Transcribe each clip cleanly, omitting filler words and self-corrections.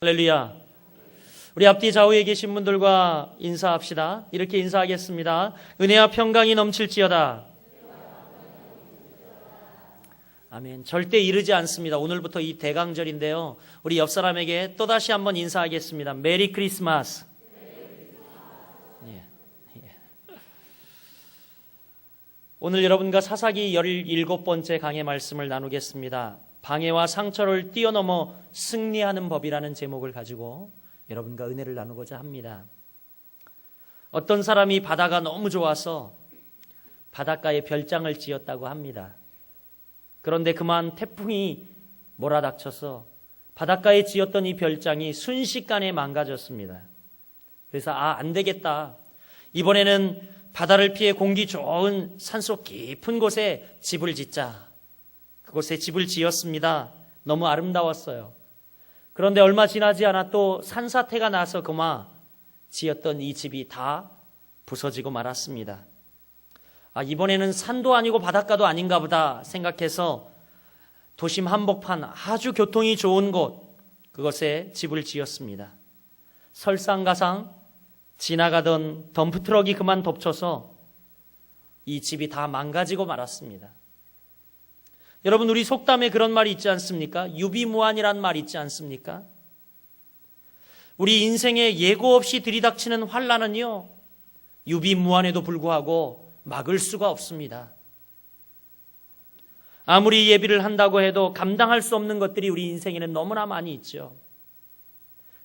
할렐루야. 우리 앞뒤 좌우에 계신 분들과 인사합시다. 이렇게 인사하겠습니다. 은혜와 평강이 넘칠지어다. 아멘. 절대 이르지 않습니다. 오늘부터 이 대강절인데요. 우리 옆 사람에게 또다시 한번 인사하겠습니다. 메리 크리스마스. 오늘 여러분과 사사기 17번째 강의 말씀을 나누겠습니다. 방해와 상처를 뛰어넘어 승리하는 법이라는 제목을 가지고 여러분과 은혜를 나누고자 합니다. 어떤 사람이 바다가 너무 좋아서 바닷가에 별장을 지었다고 합니다. 그런데 그만 태풍이 몰아닥쳐서 바닷가에 지었던 이 별장이 순식간에 망가졌습니다. 그래서 안 되겠다. 이번에는 바다를 피해 공기 좋은 산속 깊은 곳에 집을 짓자. 그곳에 집을 지었습니다. 너무 아름다웠어요. 그런데 얼마 지나지 않아 또 산사태가 나서 그만 지었던 이 집이 다 부서지고 말았습니다. 이번에는 산도 아니고 바닷가도 아닌가 보다 생각해서 도심 한복판 아주 교통이 좋은 곳, 그것에 집을 지었습니다. 설상가상 지나가던 덤프트럭이 그만 덮쳐서 이 집이 다 망가지고 말았습니다. 여러분, 우리 속담에 그런 말이 있지 않습니까? 유비무환이란 말이 있지 않습니까? 우리 인생에 예고 없이 들이닥치는 환난은요, 유비무환에도 불구하고 막을 수가 없습니다. 아무리 예비를 한다고 해도 감당할 수 없는 것들이 우리 인생에는 너무나 많이 있죠.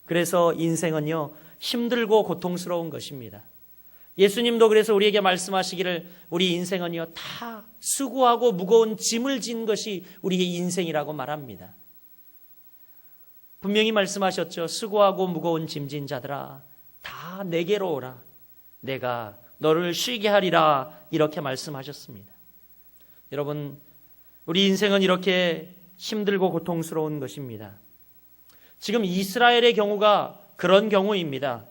그래서 인생은요, 힘들고 고통스러운 것입니다. 예수님도 그래서 우리에게 말씀하시기를 우리 인생은요, 다 수고하고 무거운 짐을 진 것이 우리의 인생이라고 말합니다. 분명히 말씀하셨죠. 수고하고 무거운 짐진 자들아, 다 내게로 오라. 내가 너를 쉬게 하리라. 이렇게 말씀하셨습니다. 여러분, 우리 인생은 이렇게 힘들고 고통스러운 것입니다. 지금 이스라엘의 경우가 그런 경우입니다.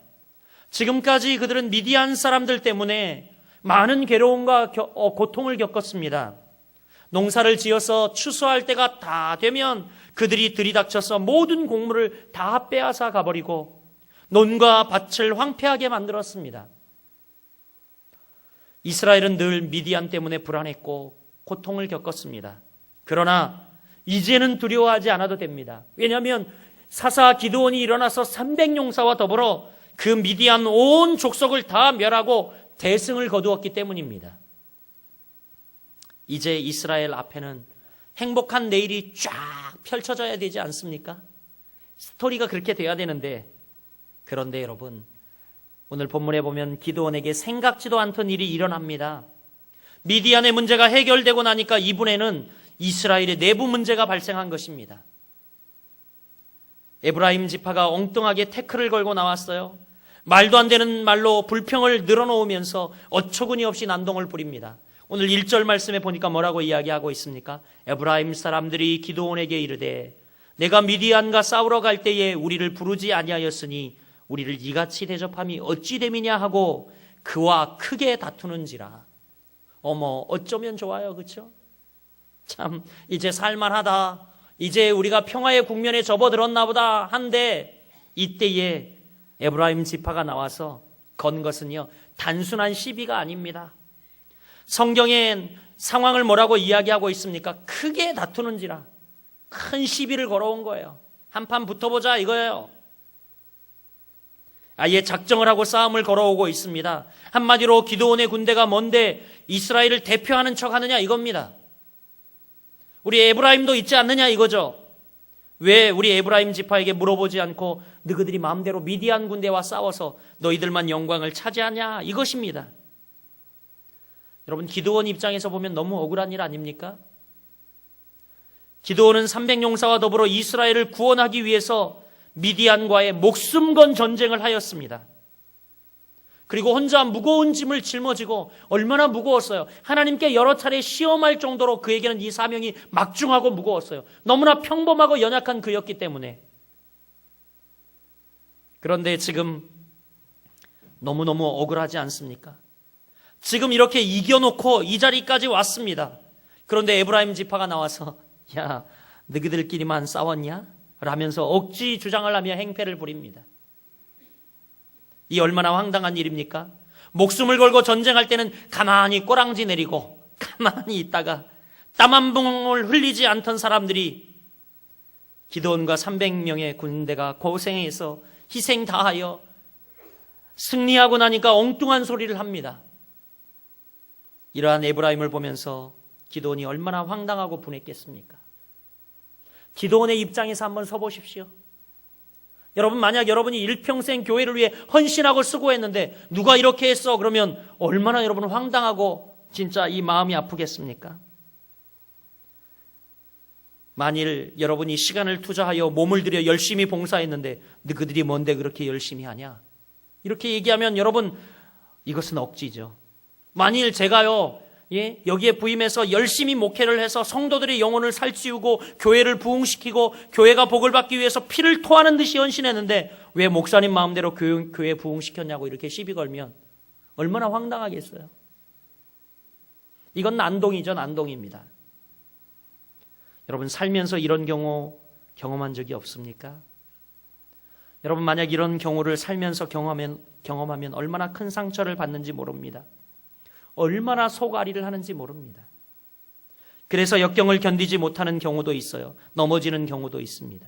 지금까지 그들은 미디안 사람들 때문에 많은 괴로움과 고통을 겪었습니다. 농사를 지어서 추수할 때가 다 되면 그들이 들이닥쳐서 모든 곡물을 다 빼앗아 가버리고 논과 밭을 황폐하게 만들었습니다. 이스라엘은 늘 미디안 때문에 불안했고 고통을 겪었습니다. 그러나 이제는 두려워하지 않아도 됩니다. 왜냐하면 사사 기드온이 일어나서 300용사와 더불어 그 미디안 온 족속을 다 멸하고 대승을 거두었기 때문입니다. 이제 이스라엘 앞에는 행복한 내일이 쫙 펼쳐져야 되지 않습니까? 스토리가 그렇게 돼야 되는데, 그런데 여러분, 오늘 본문에 보면 기드온에게 생각지도 않던 일이 일어납니다. 미디안의 문제가 해결되고 나니까 이번에는 이스라엘의 내부 문제가 발생한 것입니다. 에브라임 지파가 엉뚱하게 태클을 걸고 나왔어요. 말도 안 되는 말로 불평을 늘어놓으면서 어처구니 없이 난동을 부립니다. 오늘 1절 말씀에 보니까 뭐라고 이야기하고 있습니까? 에브라임 사람들이 기드온에게 이르되 내가 미디안과 싸우러 갈 때에 우리를 부르지 아니하였으니 우리를 이같이 대접함이 어찌 됨이냐 하고 그와 크게 다투는지라. 어머, 어쩌면 좋아요, 그렇죠? 참 이제 살만하다. 이제 우리가 평화의 국면에 접어들었나 보다 한데, 이때에 에브라임 지파가 나와서 건 것은요, 단순한 시비가 아닙니다. 성경엔 상황을 뭐라고 이야기하고 있습니까? 크게 다투는지라. 큰 시비를 걸어온 거예요. 한판 붙어보자 이거예요. 아예 작정을 하고 싸움을 걸어오고 있습니다. 한마디로 기드온의 군대가 뭔데 이스라엘을 대표하는 척 하느냐 이겁니다. 우리 에브라임도 있지 않느냐 이거죠. 왜 우리 에브라임 지파에게 물어보지 않고 너희들이 마음대로 미디안 군대와 싸워서 너희들만 영광을 차지하냐 이것입니다. 여러분, 기드온 입장에서 보면 너무 억울한 일 아닙니까? 기드온은 300용사와 더불어 이스라엘을 구원하기 위해서 미디안과의 목숨 건 전쟁을 하였습니다. 그리고 혼자 무거운 짐을 짊어지고, 얼마나 무거웠어요. 하나님께 여러 차례 시험할 정도로 그에게는 이 사명이 막중하고 무거웠어요. 너무나 평범하고 연약한 그였기 때문에. 그런데 지금 너무너무 억울하지 않습니까? 지금 이렇게 이겨놓고 이 자리까지 왔습니다. 그런데 에브라임 지파가 나와서 야, 너희들끼리만 싸웠냐? 하면서 억지 주장을 하며 행패를 부립니다. 이 얼마나 황당한 일입니까? 목숨을 걸고 전쟁할 때는 가만히 꼬랑지 내리고 가만히 있다가 땀 한 방울 흘리지 않던 사람들이 기드온과 300명의 군대가 고생해서 희생 다하여 승리하고 나니까 엉뚱한 소리를 합니다. 이러한 에브라임을 보면서 기드온이 얼마나 황당하고 분했겠습니까? 기드온의 입장에서 한번 서보십시오. 여러분, 만약 여러분이 일평생 교회를 위해 헌신하고 수고했는데 누가 이렇게 했어? 그러면 얼마나 여러분 황당하고 진짜 이 마음이 아프겠습니까? 만일 여러분이 시간을 투자하여 몸을 들여 열심히 봉사했는데 그들이 뭔데 그렇게 열심히 하냐? 이렇게 얘기하면 여러분, 이것은 억지죠. 만일 제가요, 여기에 부임해서 열심히 목회를 해서 성도들의 영혼을 살찌우고 교회를 부흥시키고 교회가 복을 받기 위해서 피를 토하는 듯이 헌신했는데 왜 목사님 마음대로 교회 부흥시켰냐고 이렇게 시비 걸면 얼마나 황당하겠어요. 이건 난동이죠. 난동입니다. 여러분, 살면서 이런 경우 경험한 적이 없습니까? 여러분, 만약 이런 경우를 살면서 경험하면 얼마나 큰 상처를 받는지 모릅니다. 얼마나 속앓이를 하는지 모릅니다. 그래서 역경을 견디지 못하는 경우도 있어요. 넘어지는 경우도 있습니다.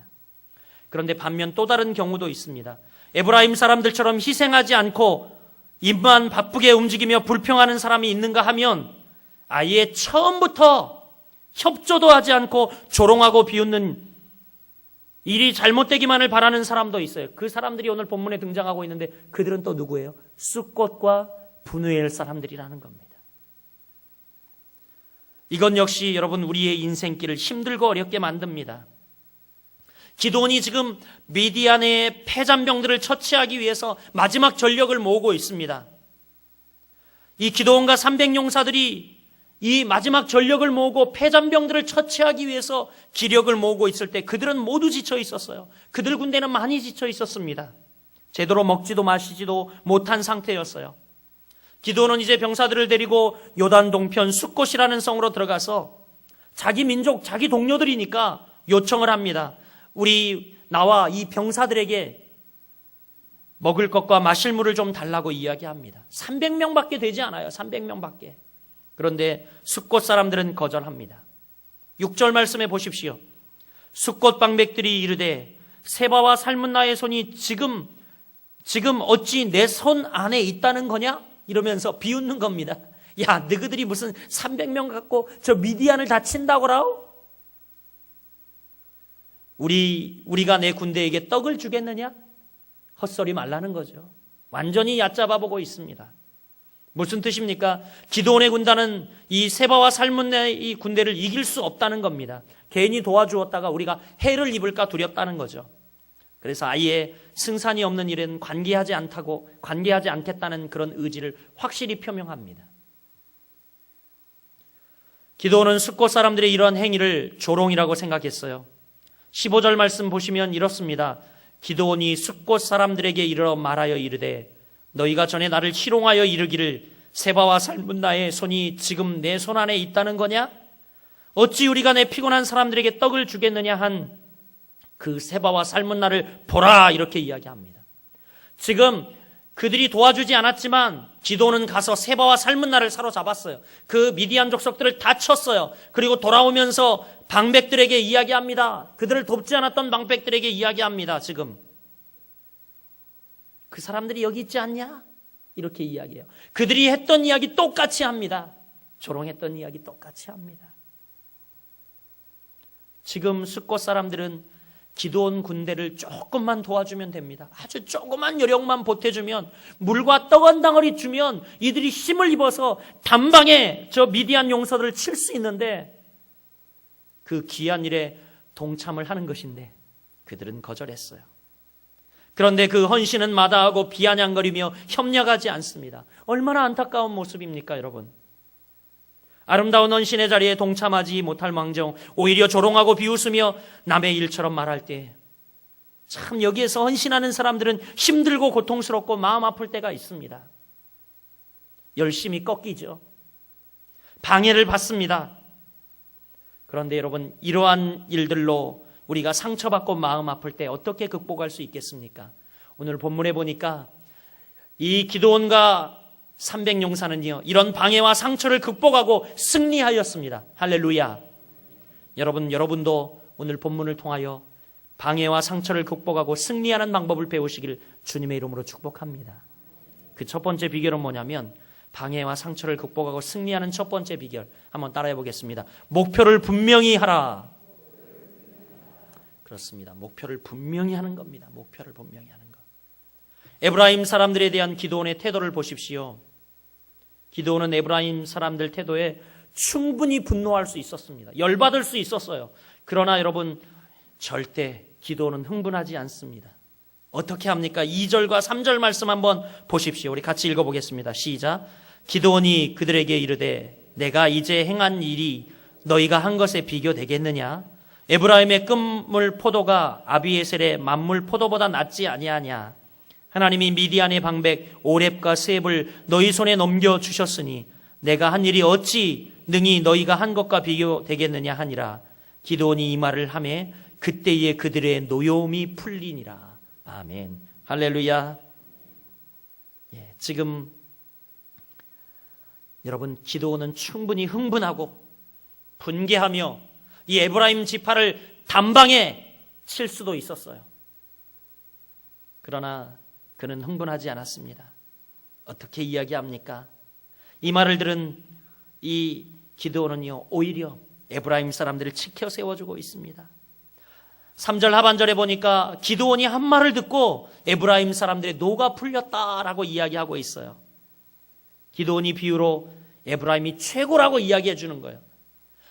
그런데 반면 또 다른 경우도 있습니다. 에브라임 사람들처럼 희생하지 않고 입만 바쁘게 움직이며 불평하는 사람이 있는가 하면 아예 처음부터 협조도 하지 않고 조롱하고 비웃는 일이 잘못되기만을 바라는 사람도 있어요. 그 사람들이 오늘 본문에 등장하고 있는데 그들은 또 누구예요? 숫꽃과 분우엘 사람들이라는 겁니다. 이건 역시 여러분 우리의 인생길을 힘들고 어렵게 만듭니다. 기드온이 지금 미디안의 패잔병들을 처치하기 위해서 마지막 전력을 모으고 있습니다. 이 기드온과 300용사들이 이 마지막 전력을 모으고 패잔병들을 처치하기 위해서 기력을 모으고 있을 때 그들은 모두 지쳐 있었어요. 그들 군대는 많이 지쳐 있었습니다. 제대로 먹지도 마시지도 못한 상태였어요. 기드온은 이제 병사들을 데리고 요단 동편 숫꽃이라는 성으로 들어가서 자기 민족, 자기 동료들이니까 요청을 합니다. 나와 이 병사들에게 먹을 것과 마실 물을 좀 달라고 이야기합니다. 300명밖에 되지 않아요. 300명밖에. 그런데 숫꽃 사람들은 거절합니다. 6절 말씀해 보십시오. 숫꽃 방백들이 이르되 세바와 살문나의 손이 지금 어찌 내 손 안에 있다는 거냐? 이러면서 비웃는 겁니다. 야, 너희들이 무슨 300명 갖고 저 미디안을 다 친다고라오? 우리가 내 군대에게 떡을 주겠느냐? 헛소리 말라는 거죠. 완전히 얕잡아 보고 있습니다. 무슨 뜻입니까? 기드온의 군단은 이 세바와 살문나의 이 군대를 이길 수 없다는 겁니다. 괜히 도와주었다가 우리가 해를 입을까 두렵다는 거죠. 그래서 아예 승산이 없는 일은 관계하지 않겠다는 그런 의지를 확실히 표명합니다. 기드온은 숫꽃 사람들의 이러한 행위를 조롱이라고 생각했어요. 15절 말씀 보시면 이렇습니다. 기드온이 숫꽃 사람들에게 이르러 말하여 이르되 너희가 전에 나를 희롱하여 이르기를 세바와 살문나의 손이 지금 내 손 안에 있다는 거냐? 어찌 우리가 내 피곤한 사람들에게 떡을 주겠느냐 한 그 세바와 살문나를 보라, 이렇게 이야기합니다. 지금 그들이 도와주지 않았지만 기드온은 가서 세바와 살문나를 사로잡았어요. 그 미디안 족속들을 다 쳤어요. 그리고 돌아오면서 방백들에게 이야기합니다. 그들을 돕지 않았던 방백들에게 이야기합니다. 지금 그 사람들이 여기 있지 않냐? 이렇게 이야기해요. 그들이 했던 이야기 똑같이 합니다. 조롱했던 이야기 똑같이 합니다. 지금 숫꽃 사람들은 기드온 군대를 조금만 도와주면 됩니다. 아주 조그만 여력만 보태주면, 물과 떡 한 덩어리 주면 이들이 힘을 입어서 단방에 저 미디안 용사들을 칠 수 있는데 그 귀한 일에 동참을 하는 것인데 그들은 거절했어요. 그런데 그 헌신은 마다하고 비아냥거리며 협력하지 않습니다. 얼마나 안타까운 모습입니까, 여러분? 아름다운 헌신의 자리에 동참하지 못할 망정 오히려 조롱하고 비웃으며 남의 일처럼 말할 때 참 여기에서 헌신하는 사람들은 힘들고 고통스럽고 마음 아플 때가 있습니다. 열심히 꺾이죠. 방해를 받습니다. 그런데 여러분, 이러한 일들로 우리가 상처받고 마음 아플 때 어떻게 극복할 수 있겠습니까? 오늘 본문에 보니까 이 기드온과 300용사는요, 이런 방해와 상처를 극복하고 승리하였습니다. 할렐루야. 여러분도 오늘 본문을 통하여 방해와 상처를 극복하고 승리하는 방법을 배우시길 주님의 이름으로 축복합니다. 그 첫 번째 비결은 뭐냐면, 방해와 상처를 극복하고 승리하는 첫 번째 비결, 한번 따라해 보겠습니다. 목표를 분명히 하라. 그렇습니다. 목표를 분명히 하는 겁니다. 목표를 분명히 하는 것. 에브라임 사람들에 대한 기드온의 태도를 보십시오. 기드온은 에브라임 사람들 태도에 충분히 분노할 수 있었습니다. 열받을 수 있었어요. 그러나 여러분, 절대 기드온은 흥분하지 않습니다. 어떻게 합니까? 2절과 3절 말씀 한번 보십시오. 우리 같이 읽어보겠습니다. 시작. 기드온이 그들에게 이르되 내가 이제 행한 일이 너희가 한 것에 비교되겠느냐? 에브라임의 끈물 포도가 아비에셀의 만물 포도보다 낫지 아니하냐? 하나님이 미디안의 방백 오렙과 스앱을 너희 손에 넘겨주셨으니 내가 한 일이 어찌 능히 너희가 한 것과 비교되겠느냐 하니라. 기드온이 이 말을 하매 그때에 그들의 노여움이 풀리니라. 아멘. 할렐루야. 예, 지금 여러분, 기드온은 충분히 흥분하고 분개하며 이 에브라임 지파를 단방에 칠 수도 있었어요. 그러나 그는 흥분하지 않았습니다. 어떻게 이야기합니까? 이 말을 들은 이 기드온은요, 오히려 에브라임 사람들을 지켜 세워주고 있습니다. 3절 하반절에 보니까 기드온이 한 말을 듣고 에브라임 사람들의 노가 풀렸다라고 이야기하고 있어요. 기드온이 비유로 에브라임이 최고라고 이야기해 주는 거예요.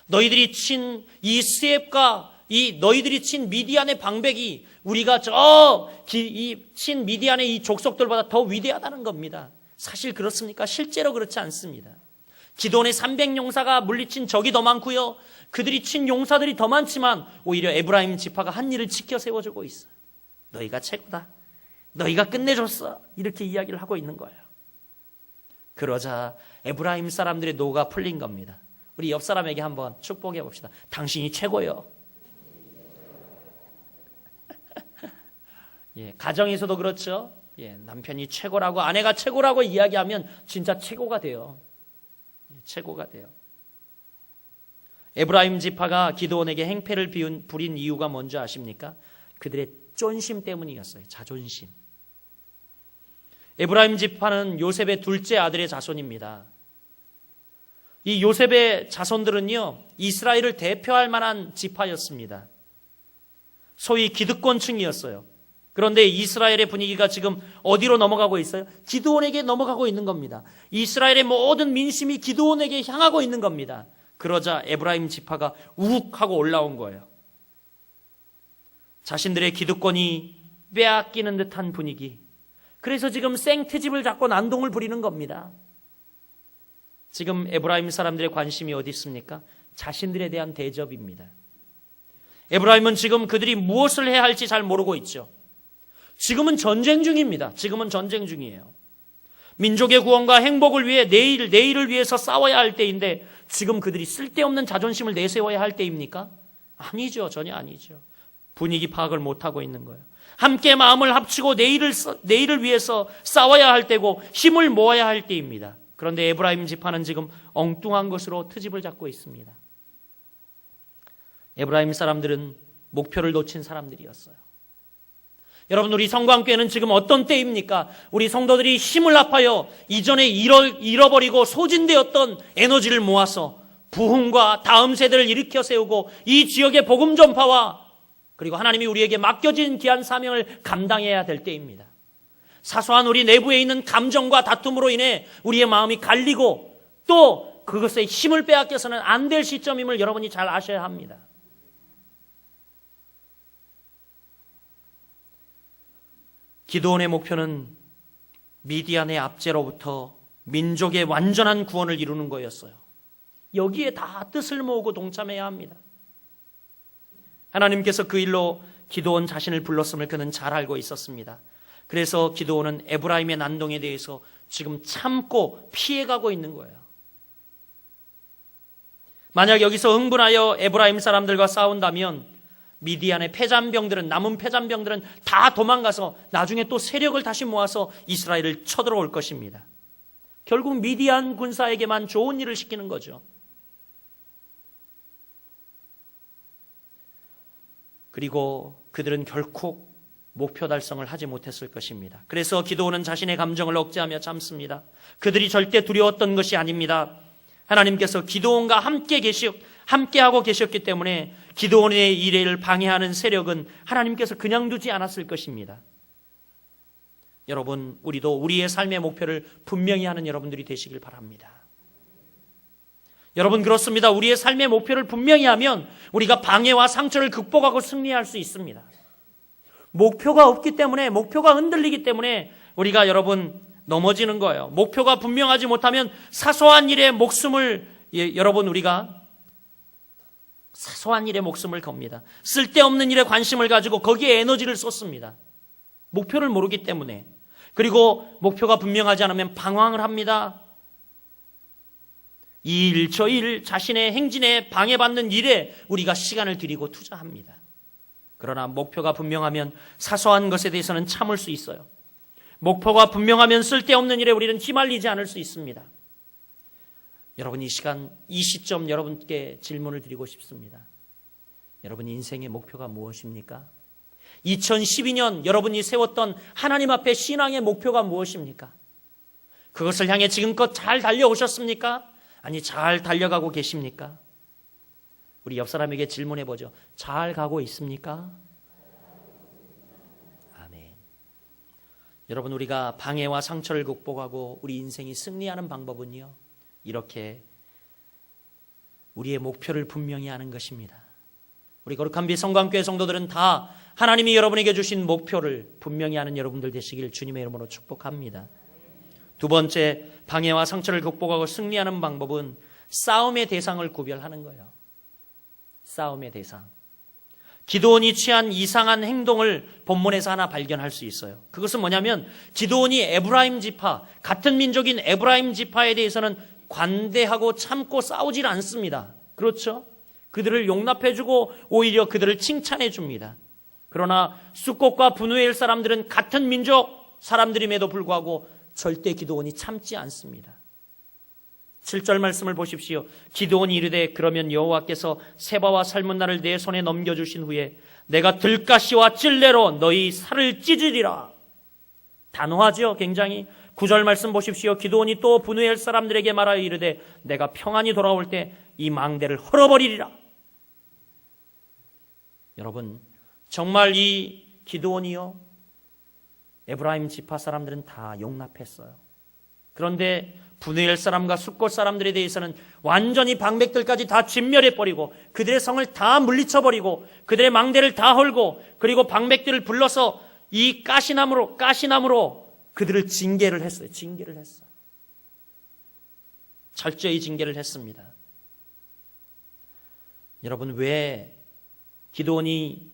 너희들이 친 이 스앱과 이 너희들이 친 미디안의 방백이 우리가 친 미디안의 이 족속들보다 더 위대하다는 겁니다. 사실 그렇습니까? 실제로 그렇지 않습니다. 기드온의 300용사가 물리친 적이 더 많고요, 그들이 친 용사들이 더 많지만 오히려 에브라임 지파가 한 일을 지켜 세워주고 있어요. 너희가 최고다. 너희가 끝내줬어. 이렇게 이야기를 하고 있는 거예요. 그러자 에브라임 사람들의 노가 풀린 겁니다. 우리 옆 사람에게 한번 축복해 봅시다. 당신이 최고요. 예, 가정에서도 그렇죠. 예, 남편이 최고라고, 아내가 최고라고 이야기하면 진짜 최고가 돼요. 최고가 돼요. 에브라임 지파가 기드온에게 행패를 부린 이유가 뭔지 아십니까? 그들의 쫀심 때문이었어요. 자존심. 에브라임 지파는 요셉의 둘째 아들의 자손입니다. 이 요셉의 자손들은요, 이스라엘을 대표할 만한 지파였습니다. 소위 기득권층이었어요. 그런데 이스라엘의 분위기가 지금 어디로 넘어가고 있어요? 기드온에게 넘어가고 있는 겁니다. 이스라엘의 모든 민심이 기드온에게 향하고 있는 겁니다. 그러자 에브라임 지파가 욱 하고 올라온 거예요. 자신들의 기득권이 빼앗기는 듯한 분위기. 그래서 지금 생트집을 잡고 난동을 부리는 겁니다. 지금 에브라임 사람들의 관심이 어디 있습니까? 자신들에 대한 대접입니다. 에브라임은 지금 그들이 무엇을 해야 할지 잘 모르고 있죠. 지금은 전쟁 중입니다. 지금은 전쟁 중이에요. 민족의 구원과 행복을 위해 내일을 위해서 싸워야 할 때인데 지금 그들이 쓸데없는 자존심을 내세워야 할 때입니까? 아니죠. 전혀 아니죠. 분위기 파악을 못하고 있는 거예요. 함께 마음을 합치고 내일을 위해서 싸워야 할 때고 힘을 모아야 할 때입니다. 그런데 에브라임 지파는 지금 엉뚱한 것으로 트집을 잡고 있습니다. 에브라임 사람들은 목표를 놓친 사람들이었어요. 여러분, 우리 성광교회는 지금 어떤 때입니까? 우리 성도들이 힘을 합하여 이전에 잃어버리고 소진되었던 에너지를 모아서 부흥과 다음 세대를 일으켜 세우고 이 지역의 복음 전파와 그리고 하나님이 우리에게 맡겨진 귀한 사명을 감당해야 될 때입니다. 사소한 우리 내부에 있는 감정과 다툼으로 인해 우리의 마음이 갈리고 또 그것에 힘을 빼앗겨서는 안 될 시점임을 여러분이 잘 아셔야 합니다. 기드온의 목표는 미디안의 압제로부터 민족의 완전한 구원을 이루는 거였어요. 여기에 다 뜻을 모으고 동참해야 합니다. 하나님께서 그 일로 기드온 자신을 불렀음을 그는 잘 알고 있었습니다. 그래서 기드온은 에브라임의 난동에 대해서 지금 참고 피해가고 있는 거예요. 만약 여기서 흥분하여 에브라임 사람들과 싸운다면 미디안의 남은 패잔병들은 다 도망가서 나중에 또 세력을 다시 모아서 이스라엘을 쳐들어올 것입니다. 결국 미디안 군사에게만 좋은 일을 시키는 거죠. 그리고 그들은 결코 목표 달성을 하지 못했을 것입니다. 그래서 기드온은 자신의 감정을 억제하며 참습니다. 그들이 절대 두려웠던 것이 아닙니다. 하나님께서 기드온과 함께하고 계셨기 때문에 기드온의 일을 방해하는 세력은 하나님께서 그냥 두지 않았을 것입니다. 여러분, 우리도 우리의 삶의 목표를 분명히 하는 여러분들이 되시길 바랍니다. 여러분, 그렇습니다. 우리의 삶의 목표를 분명히 하면 우리가 방해와 상처를 극복하고 승리할 수 있습니다. 목표가 없기 때문에, 목표가 흔들리기 때문에 우리가 여러분 넘어지는 거예요. 목표가 분명하지 못하면 사소한 일에 목숨을 우리가 사소한 일에 목숨을 겁니다. 쓸데없는 일에 관심을 가지고 거기에 에너지를 쏟습니다. 목표를 모르기 때문에. 그리고 목표가 분명하지 않으면 방황을 합니다. 이 일, 저 일, 자신의 행진에 방해받는 일에 우리가 시간을 들이고 투자합니다. 그러나 목표가 분명하면 사소한 것에 대해서는 참을 수 있어요. 목표가 분명하면 쓸데없는 일에 우리는 휘말리지 않을 수 있습니다. 여러분, 이 시점 여러분께 질문을 드리고 싶습니다. 여러분 인생의 목표가 무엇입니까? 2012년 여러분이 세웠던 하나님 앞에 신앙의 목표가 무엇입니까? 그것을 향해 지금껏 잘 달려오셨습니까? 아니, 잘 달려가고 계십니까? 우리 옆 사람에게 질문해 보죠. 잘 가고 있습니까? 아멘. 여러분, 우리가 방해와 상처를 극복하고 우리 인생이 승리하는 방법은요, 이렇게 우리의 목표를 분명히 하는 것입니다. 우리 거룩한 빛 성광교회 성도들은 다 하나님이 여러분에게 주신 목표를 분명히 하는 여러분들 되시길 주님의 이름으로 축복합니다. 두 번째, 방해와 상처를 극복하고 승리하는 방법은 싸움의 대상을 구별하는 거예요. 싸움의 대상. 기드온이 취한 이상한 행동을 본문에서 하나 발견할 수 있어요. 그것은 뭐냐면 기드온이 에브라임 지파, 같은 민족인 에브라임 지파에 대해서는 관대하고 참고 싸우질 않습니다. 그렇죠? 그들을 용납해주고 오히려 그들을 칭찬해줍니다. 그러나 숫곳과 브누엘 사람들은 같은 민족 사람들임에도 불구하고 절대 기드온이 참지 않습니다. 7절 말씀을 보십시오. 기드온이 이르되 그러면 여호와께서 세바와 살문나를 내 손에 넘겨주신 후에 내가 들가시와 찔레로 너희 살을 찢으리라. 단호하죠, 굉장히. 9절 말씀 보십시오. 기드온이 또 브누엘 사람들에게 말하여 이르되 내가 평안히 돌아올 때 이 망대를 헐어버리리라. 여러분, 정말 이 기드온이요, 에브라임 지파 사람들은 다 용납했어요. 그런데 브누엘 사람과 숫곳 사람들에 대해서는 완전히 방백들까지 다 진멸해버리고 그들의 성을 다 물리쳐버리고 그들의 망대를 다 헐고 그리고 방백들을 불러서 이 가시나무로 그들을 징계를 했어요. 철저히 징계를 했습니다. 여러분, 왜 기드온에게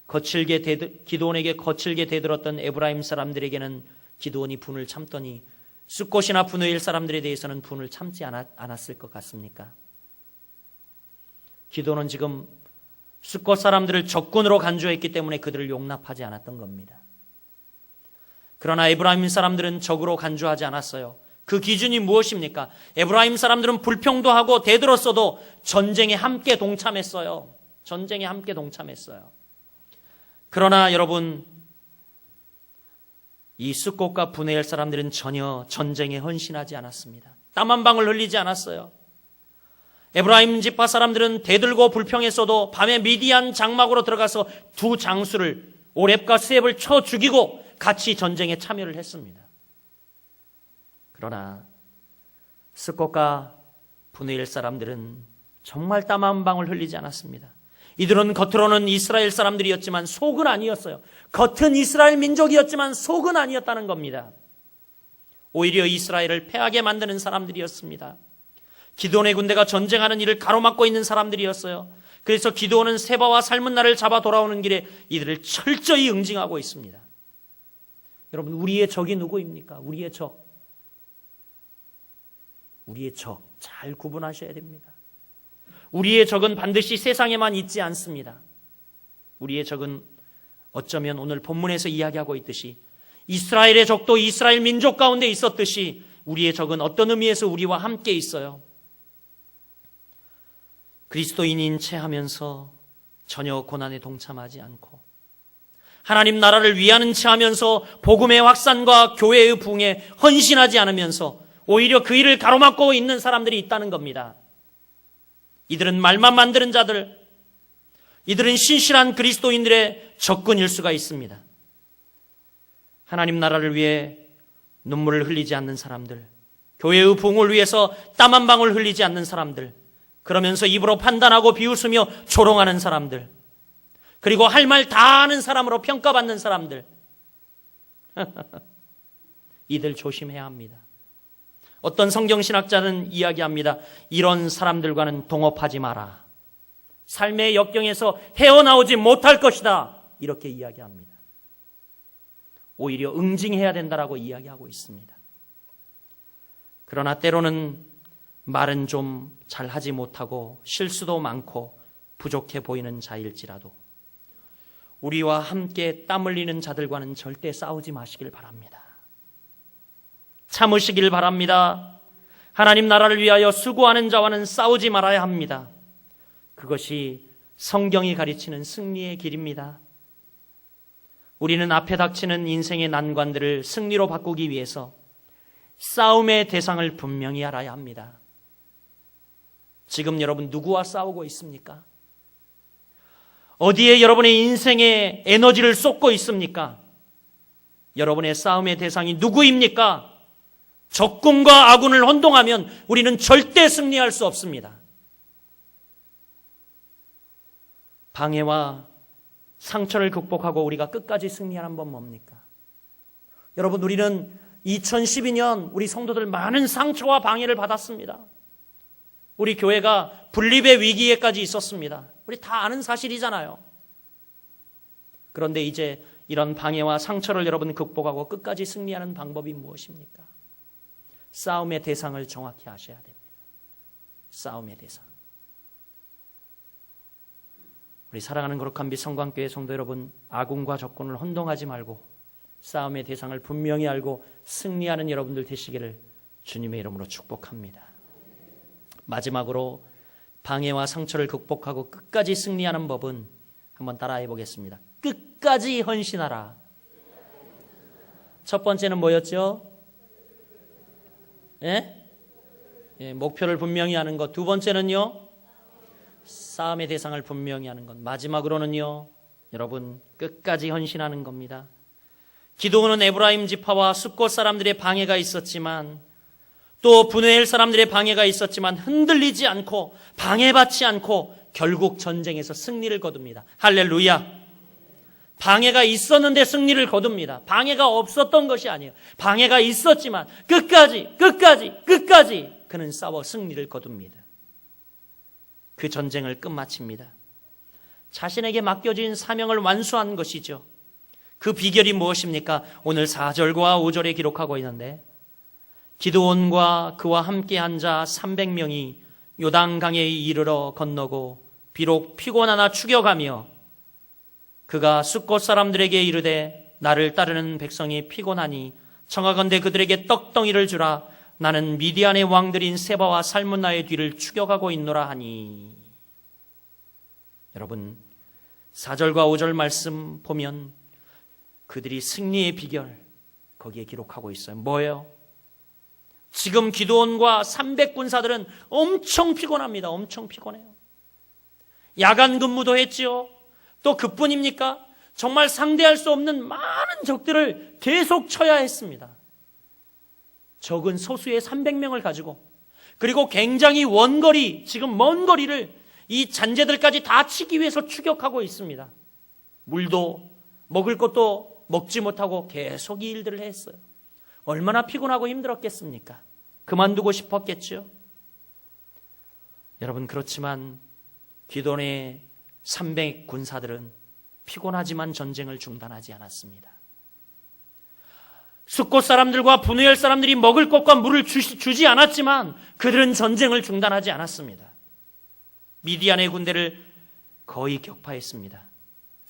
거칠게 대들었던 에브라임 사람들에게는 기드온이 분을 참더니 숫곳이나 브누엘 사람들에 대해서는 분을 참지 않았을 것 같습니까? 기드온은 지금 숫곳 사람들을 적군으로 간주했기 때문에 그들을 용납하지 않았던 겁니다. 그러나 에브라임 사람들은 적으로 간주하지 않았어요. 그 기준이 무엇입니까? 에브라임 사람들은 불평도 하고 대들었어도 전쟁에 함께 동참했어요. 그러나 여러분, 이 숫곳과 브누엘 사람들은 전혀 전쟁에 헌신하지 않았습니다. 땀 한 방울 흘리지 않았어요. 에브라임 지파 사람들은 대들고 불평했어도 밤에 미디안 장막으로 들어가서 두 장수를 오렙과 스앱을 쳐 죽이고 같이 전쟁에 참여를 했습니다. 그러나 숫곳과 브누엘 사람들은 정말 땀 한 방울 흘리지 않았습니다. 이들은 겉으로는 이스라엘 사람들이었지만 속은 아니었어요. 겉은 이스라엘 민족이었지만 속은 아니었다는 겁니다. 오히려 이스라엘을 패하게 만드는 사람들이었습니다. 기드온의 군대가 전쟁하는 일을 가로막고 있는 사람들이었어요. 그래서 기드온은 세바와 살문나를 잡아 돌아오는 길에 이들을 철저히 응징하고 있습니다. 여러분, 우리의 적이 누구입니까? 우리의 적 잘 구분하셔야 됩니다. 우리의 적은 반드시 세상에만 있지 않습니다. 우리의 적은 어쩌면 오늘 본문에서 이야기하고 있듯이 이스라엘의 적도 이스라엘 민족 가운데 있었듯이 우리의 적은 어떤 의미에서 우리와 함께 있어요. 그리스도인인 채 하면서 전혀 고난에 동참하지 않고 하나님 나라를 위하는 채 하면서 복음의 확산과 교회의 부흥에 헌신하지 않으면서 오히려 그 일을 가로막고 있는 사람들이 있다는 겁니다. 이들은 말만 만드는 자들, 이들은 신실한 그리스도인들의 적군일 수가 있습니다. 하나님 나라를 위해 눈물을 흘리지 않는 사람들, 교회의 부흥을 위해서 땀 한 방울 흘리지 않는 사람들, 그러면서 입으로 판단하고 비웃으며 조롱하는 사람들, 그리고 할 말 다 하는 사람으로 평가받는 사람들, 이들 조심해야 합니다. 어떤 성경신학자는 이야기합니다. 이런 사람들과는 동업하지 마라. 삶의 역경에서 헤어나오지 못할 것이다. 이렇게 이야기합니다. 오히려 응징해야 된다라고 이야기하고 있습니다. 그러나 때로는 말은 좀 잘하지 못하고 실수도 많고 부족해 보이는 자일지라도 우리와 함께 땀 흘리는 자들과는 절대 싸우지 마시길 바랍니다. 참으시길 바랍니다. 하나님 나라를 위하여 수고하는 자와는 싸우지 말아야 합니다. 그것이 성경이 가르치는 승리의 길입니다. 우리는 앞에 닥치는 인생의 난관들을 승리로 바꾸기 위해서 싸움의 대상을 분명히 알아야 합니다. 지금 여러분 누구와 싸우고 있습니까? 어디에 여러분의 인생의 에너지를 쏟고 있습니까? 여러분의 싸움의 대상이 누구입니까? 적군과 아군을 혼동하면 우리는 절대 승리할 수 없습니다. 방해와 상처를 극복하고 우리가 끝까지 승리하는 건 뭡니까? 여러분, 우리는 2012년 우리 성도들 많은 상처와 방해를 받았습니다. 우리 교회가 분립의 위기에까지 있었습니다. 우리 다 아는 사실이잖아요. 그런데 이제 이런 방해와 상처를 여러분 극복하고 끝까지 승리하는 방법이 무엇입니까? 싸움의 대상을 정확히 아셔야 됩니다. 싸움의 대상. 우리 사랑하는 거룩한 빛 성광교회 성도 여러분, 아군과 적군을 혼동하지 말고 싸움의 대상을 분명히 알고 승리하는 여러분들 되시기를 주님의 이름으로 축복합니다. 마지막으로 방해와 상처를 극복하고 끝까지 승리하는 법은 한번 따라해 보겠습니다. 끝까지 헌신하라. 첫 번째는 뭐였죠? 목표를 분명히 하는 것. 두 번째는요, 싸움의 대상을 분명히 하는 것. 마지막으로는요, 여러분 끝까지 헌신하는 겁니다. 기드온은 에브라임 지파와 숫곳 사람들의 방해가 있었지만 또 브누엘 사람들의 방해가 있었지만 흔들리지 않고 방해받지 않고 결국 전쟁에서 승리를 거둡니다. 할렐루야. 방해가 있었는데 승리를 거둡니다. 방해가 없었던 것이 아니에요. 방해가 있었지만 끝까지 그는 싸워 승리를 거둡니다. 그 전쟁을 끝마칩니다. 자신에게 맡겨진 사명을 완수한 것이죠. 그 비결이 무엇입니까? 오늘 4절과 5절에 기록하고 있는데 기드온과 그와 함께 한 자 300명이 요단강에 이르러 건너고 비록 피곤하나 추격하며 그가 숫곳 사람들에게 이르되 나를 따르는 백성이 피곤하니 청하건대 그들에게 떡덩이를 주라. 나는 미디안의 왕들인 세바와 살문나의 뒤를 추격하고 있노라 하니. 여러분 4절과 5절 말씀 보면 그들이 승리의 비결 거기에 기록하고 있어요. 뭐예요? 지금 기드온과 300군사들은 엄청 피곤합니다. 엄청 피곤해요. 야간 근무도 했지요. 또 그뿐입니까? 정말 상대할 수 없는 많은 적들을 계속 쳐야 했습니다. 적은 소수의 300명을 가지고 그리고 굉장히 원거리, 지금 먼 거리를 이 잔재들까지 다 치기 위해서 추격하고 있습니다. 물도 먹을 것도 먹지 못하고 계속 이 일들을 했어요. 얼마나 피곤하고 힘들었겠습니까? 그만두고 싶었겠죠. 여러분 그렇지만 기드온의 300 군사들은 피곤하지만 전쟁을 중단하지 않았습니다. 숫곳 사람들과 브누엘 사람들이 먹을 것과 물을 주지 않았지만 그들은 전쟁을 중단하지 않았습니다. 미디안의 군대를 거의 격파했습니다.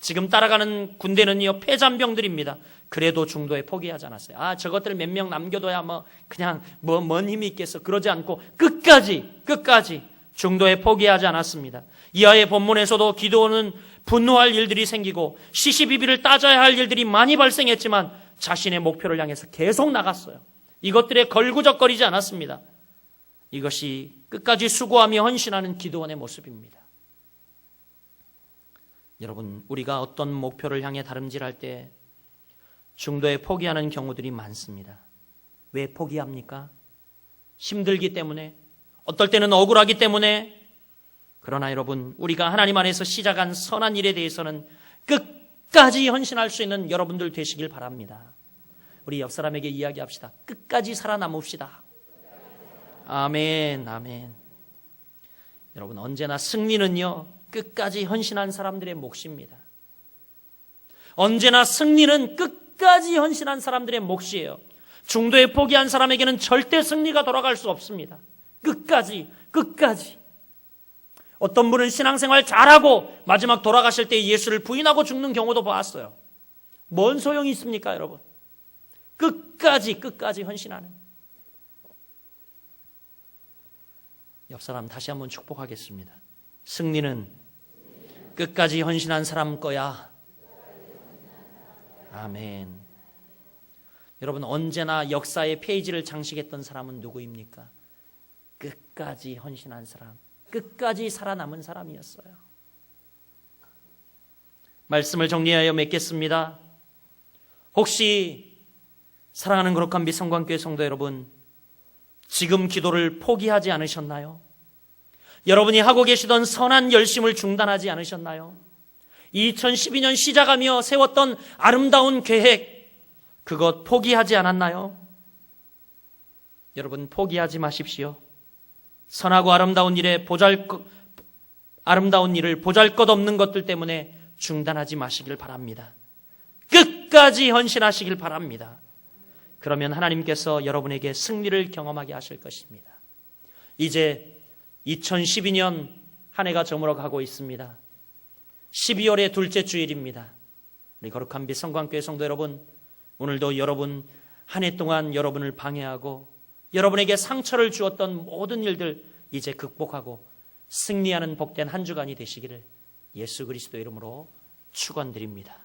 지금 따라가는 군대는요, 폐잔병들입니다. 그래도 중도에 포기하지 않았어요. 저것들 몇 명 남겨둬야 그냥 뭔 힘이 있겠어. 그러지 않고 끝까지 중도에 포기하지 않았습니다. 이하의 본문에서도 기드온은 분노할 일들이 생기고 시시비비를 따져야 할 일들이 많이 발생했지만 자신의 목표를 향해서 계속 나갔어요. 이것들에 걸구적거리지 않았습니다. 이것이 끝까지 수고하며 헌신하는 기드온의 모습입니다. 여러분, 우리가 어떤 목표를 향해 다름질할 때 중도에 포기하는 경우들이 많습니다. 왜 포기합니까? 힘들기 때문에, 어떨 때는 억울하기 때문에. 그러나 여러분, 우리가 하나님 안에서 시작한 선한 일에 대해서는 끝까지 헌신할 수 있는 여러분들 되시길 바랍니다. 우리 옆 사람에게 이야기합시다. 끝까지 살아남읍시다. 아멘, 아멘. 여러분, 언제나 승리는요, 끝까지 헌신한 사람들의 몫입니다. 언제나 승리는 끝까지 헌신한 사람들의 몫이에요. 중도에 포기한 사람에게는 절대 승리가 돌아갈 수 없습니다. 끝까지. 어떤 분은 신앙생활 잘하고 마지막 돌아가실 때 예수를 부인하고 죽는 경우도 봤어요. 뭔 소용이 있습니까, 여러분? 끝까지 헌신하는. 옆 사람 다시 한번 축복하겠습니다. 승리는 끝까지 헌신한 사람 거야. 아멘. 여러분, 언제나 역사의 페이지를 장식했던 사람은 누구입니까? 끝까지 헌신한 사람, 끝까지 살아남은 사람이었어요. 말씀을 정리하여 맺겠습니다. 혹시 사랑하는 거룩한 빛 성광교회 성도 여러분, 지금 기도를 포기하지 않으셨나요? 여러분이 하고 계시던 선한 열심을 중단하지 않으셨나요? 2012년 시작하며 세웠던 아름다운 계획, 그것 포기하지 않았나요? 여러분, 포기하지 마십시오. 선하고 아름다운 일을 보잘것없는 것들 때문에 중단하지 마시길 바랍니다. 끝까지 헌신하시길 바랍니다. 그러면 하나님께서 여러분에게 승리를 경험하게 하실 것입니다. 이제 2012년 한 해가 저물어 가고 있습니다. 12월의 둘째 주일입니다. 우리 거룩한 빛 성광교회 성도 여러분, 오늘도 여러분 한 해 동안 여러분을 방해하고 여러분에게 상처를 주었던 모든 일들 이제 극복하고 승리하는 복된 한 주간이 되시기를 예수 그리스도 이름으로 축원드립니다.